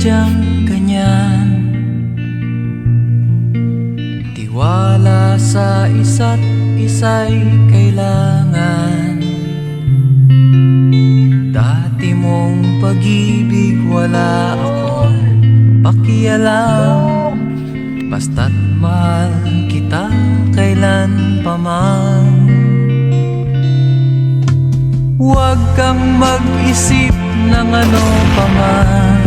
sadyang ganyan. Tiwala sa isa't isa'y kailangan. Dati mong pag-ibig wala akong pakialam, basta't mahal kita kailan pa man. Huwag kang mag-isip ng ano pa man.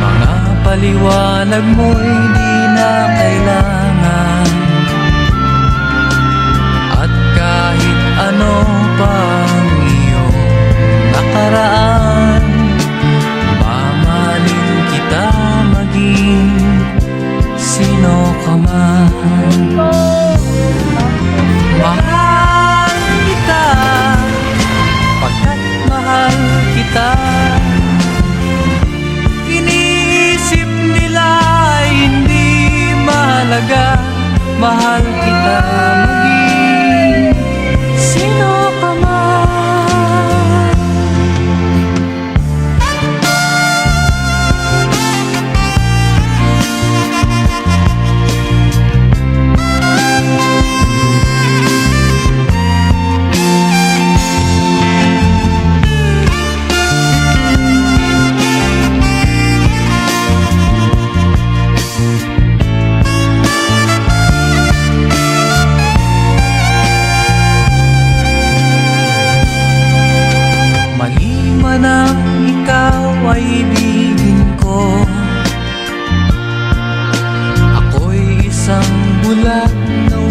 Mga paliwanag mo'y di na kailangan. At kahit ano pang iyong nakaraan, mamahalin kita maging sino ka man. Mahal kita pagkat mahal kita. Iniisip nila ay hindi mahalaga. Mahal kita maging sino ka man. Nang ikaw ay ibigin ko, ako'y isang bulag na